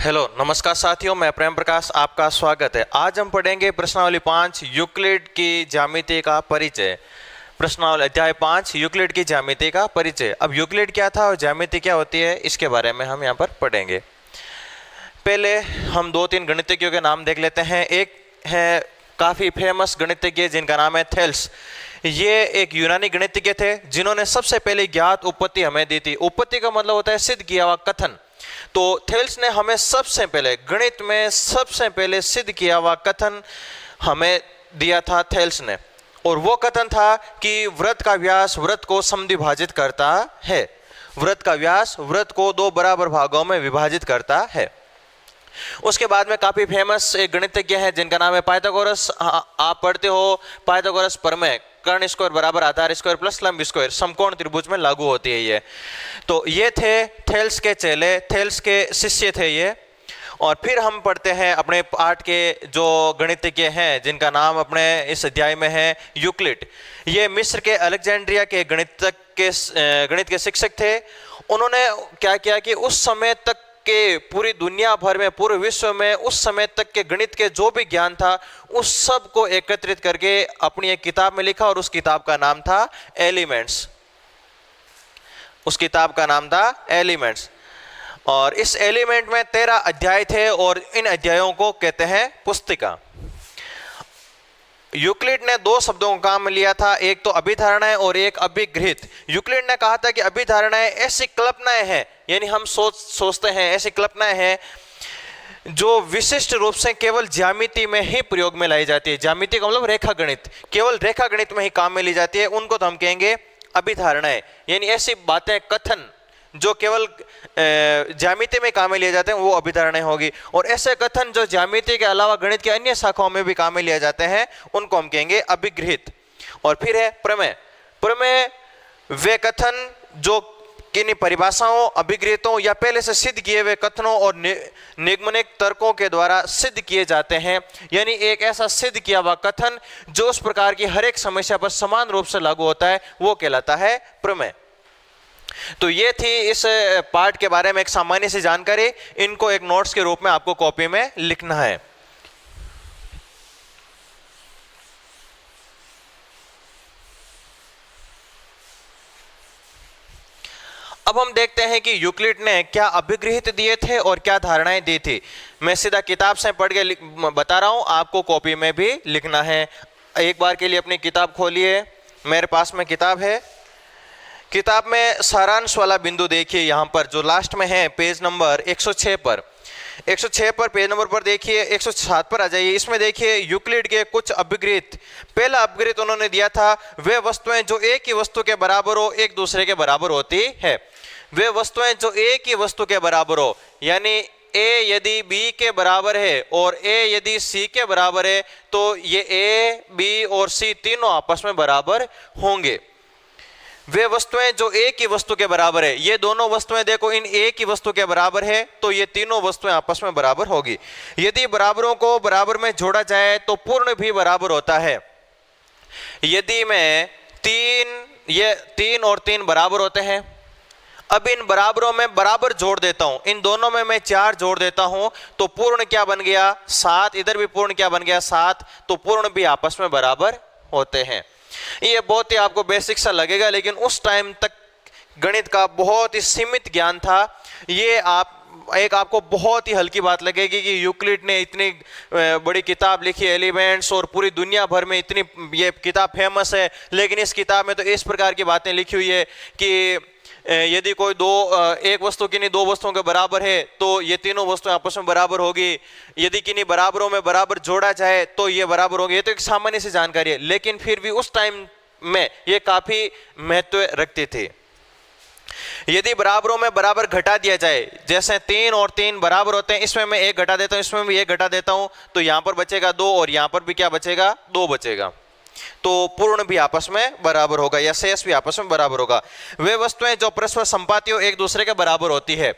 Hello नमस्कार साथियों, मैं प्रेम प्रकाश, आपका स्वागत है। आज हम पढ़ेंगे प्रश्नावली 5 यूक्लिड की ज्यामिति का परिचय। प्रश्नावली अध्याय 5 यूक्लिड की ज्यामिति का परिचय। अब यूक्लिड क्या था और ज्यामिति क्या होती है, इसके बारे में हम यहाँ पर पढ़ेंगे। पहले हम 2-3 गणितज्ञों के नाम देख लेते हैं। एक है काफ़ी फेमस गणितज्ञ जिनका नाम है थेल्स। ये एक यूनानी गणितज्ञ थे जिन्होंने सबसे पहले ज्ञात उत्पत्ति हमें दी थी। उत्पत्ति का मतलब होता है सिद्ध किया हुआ कथन। तो थेल्स ने हमें सबसे पहले गणित में सबसे पहले सिद्ध किया हुआ कथन हमें दिया था थेल्स ने, और वो कथन था कि वृत्त का व्यास वृत्त को समद्विभाजित करता है। वृत्त का व्यास वृत्त को 2 बराबर भागों में विभाजित करता है। उसके बाद में काफी फेमस एक गणितज्ञ है जिनका नाम है पाइथागोरस। आप पढ़ते हो पाइथागोरस प्रमेय, कर्ण स्क्वायर बराबर आधार स्क्वायर प्लस लंब स्क्वायर समकोण त्रिभुज में लागू होती है ये। तो ये थे थेल्स के चेले, थेल्स के शिष्य थे ये। और फिर हम पढ़ते हैं अपने पाठ के जो गणितज्ञ हैं जिनका नाम अपने इस अध्याय में है यूक्लिड। ये मिस्र के अलेक्जेंड्रिया के गणित के शिक्षक थे। उन्होंने क्या किया कि उस समय तक के पूरी दुनिया भर में, पूरे विश्व में उस समय तक के गणित के जो भी ज्ञान था उस सब को एकत्रित करके अपनी एक किताब में लिखा, और उस किताब का नाम था एलिमेंट्स। उस किताब का नाम था एलिमेंट्स। और इस एलिमेंट में 13 अध्याय थे और इन अध्यायों को कहते हैं पुस्तिका। यूक्लिड ने 2 शब्दों का काम लिया था, एक तो अभिधारणाएं और एक अभिगृहित। यूक्लिड ने कहा था कि अभिधारणाएं ऐसी कल्पनाएं हैं, यानी हम सोचते हैं, ऐसी कल्पनाएं हैं जो विशिष्ट रूप से केवल ज्यामिति में ही प्रयोग में लाई जाती है। ज्यामिति का मतलब रेखा गणित, केवल रेखा गणित में ही काम में ली जाती है, उनको तो हम कहेंगे अभिधारणाएं। यानी ऐसी बातें, कथन जो केवल ज्यामिति में काम में लिए जाते हैं वो अभिधारणाएं होगी। और ऐसे कथन जो ज्यामिति के अलावा गणित के अन्य शाखाओं में भी काम में लिए जाते हैं उनको हम कहेंगे अभिगृहित। और फिर है प्रमेय। प्रमेय वे कथन जो किन्हीं परिभाषाओं, अभिगृहितों या पहले से सिद्ध किए हुए कथनों और निगमनिक तर्कों के द्वारा सिद्ध किए जाते हैं। यानी एक ऐसा सिद्ध किया हुआ कथन जो उस प्रकार की हर एक समस्या पर समान रूप से लागू होता है वो कहलाता है प्रमेय। तो ये थी इस पार्ट के बारे में एक सामान्य सी जानकारी। इनको एक नोट्स के रूप में आपको कॉपी में लिखना है। अब हम देखते हैं कि यूक्लिड ने क्या अभिगृहित दिए थे और क्या धारणाएं दी थी। मैं सीधा किताब से पढ़ के बता रहा हूं, आपको कॉपी में भी लिखना है। एक बार के लिए अपनी किताब खोलिए। मेरे पास में किताब है। किताब में सारांश वाला बिंदु देखिए, यहाँ पर जो लास्ट में है पेज नंबर 106 पर, 106 पर पेज नंबर पर देखिए, 107 पर आ जाइए। इसमें देखिए यूक्लिड के कुछ अभिगृहित। पहला अभिगृहित उन्होंने दिया था, वे वस्तुएं जो एक ही वस्तु के बराबर हो एक दूसरे के बराबर होती है। वे वस्तुएं जो एक ही वस्तु के बराबर हो, यानी ए यदि बी के बराबर है और ए यदि सी के बराबर है तो ये ए, बी और सी तीनों आपस में बराबर होंगे। वे वस्तुएं जो एक ही वस्तु के बराबर है, ये दोनों वस्तुएं देखो इन एक ही वस्तु के बराबर है तो ये तीनों वस्तुएं आपस में बराबर होगी। यदि बराबरों को बराबर में जोड़ा जाए तो पूर्ण भी बराबर होता है। यदि मैं 3 और 3 बराबर होते हैं। अब इन बराबरों में बराबर जोड़ देता हूं, इन दोनों में मैं 4 जोड़ देता हूं तो पूर्ण क्या बन गया 7। इधर भी पूर्ण क्या बन गया 7। तो पूर्ण भी आपस में बराबर होते हैं। ये बहुत ही आपको बेसिक सा लगेगा, लेकिन उस टाइम तक गणित का बहुत ही सीमित ज्ञान था। ये आपको बहुत ही हल्की बात लगेगी कि यूक्लिड ने इतनी बड़ी किताब लिखी एलिमेंट्स और पूरी दुनिया भर में इतनी ये किताब फेमस है, लेकिन इस किताब में तो इस प्रकार की बातें लिखी हुई है कि यदि कोई एक वस्तु किन्हीं 2 वस्तुओं के बराबर है तो ये तीनों वस्तुएं आपस में बराबर होगी। यदि किन्हीं बराबरों में बराबर जोड़ा जाए तो ये बराबर होगी। ये तो एक सामान्य सी जानकारी है, लेकिन फिर भी उस टाइम में ये काफी महत्व रखती थी। यदि बराबरों में बराबर घटा दिया जाए, जैसे 3 और 3 बराबर होते हैं, इसमें मैं 1 घटा देता हूं, इसमें भी 1 घटा देता हूं, तो यहां पर बचेगा 2 और यहां पर भी क्या बचेगा 2 बचेगा। तो पूर्ण भी आपस में बराबर होगा या शेष भी आपस में बराबर होगा। वे वस्तुएं जो परस्पर संपाती हो एक दूसरे के बराबर होती है।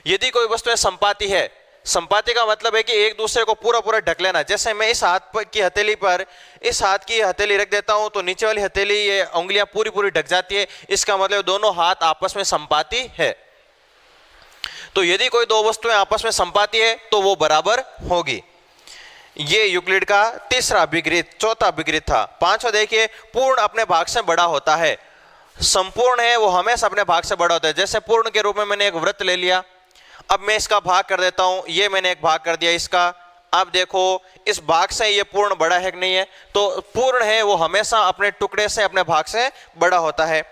यदि कोई वस्तुएं संपाती है, संपाति का मतलब है कि एक दूसरे को पूरा पूरा ढक लेना। जैसे मैं इस हाथ की हथेली पर इस हाथ की हथेली रख देता हूं तो नीचे वाली हथेली ये उंगलियां पूरी पूरी ढक जाती है। इसका मतलब दोनों हाथ आपस में संपाती है। तो यदि कोई दो वस्तुएं आपस में संपाती है तो वो बराबर होगी। ये यूक्लिड का तीसरा अभिगृहित, चौथा अभिगृहित था। पांचवा देखिए, पूर्ण अपने भाग से बड़ा होता है। संपूर्ण है वो हमेशा अपने भाग से बड़ा होता है। जैसे पूर्ण के रूप में मैंने एक वृत्त ले लिया, अब मैं इसका भाग कर देता हूं, ये मैंने एक भाग कर दिया इसका। अब देखो इस भाग से ये पूर्ण बड़ा है कि नहीं है, तो पूर्ण है वो हमेशा अपने टुकड़े से, अपने भाग से बड़ा होता है।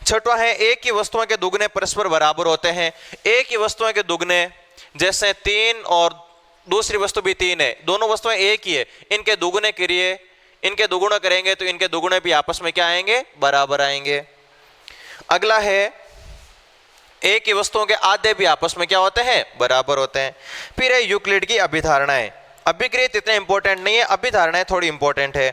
छठवां है, एक ही वस्तुओं के दुगने परस्पर बराबर होते हैं। एक ही वस्तुओं के दुगने, जैसे 3 और दूसरी वस्तु भी 3 है, दोनों वस्तुएं एक ही है, इनके दुगने करिए, इनके दुगुना करेंगे तो इनके दुगुने भी आपस में क्या आएंगे, बराबर आएंगे। अगला है, एक ही वस्तुओं के आधे भी आपस में क्या होते हैं, बराबर होते हैं। फिर है यूक्लिड की अभिधारणाएं। अभिगृहित इतने इंपॉर्टेंट नहीं है, अभिधारणाएं थोड़ी इंपॉर्टेंट है।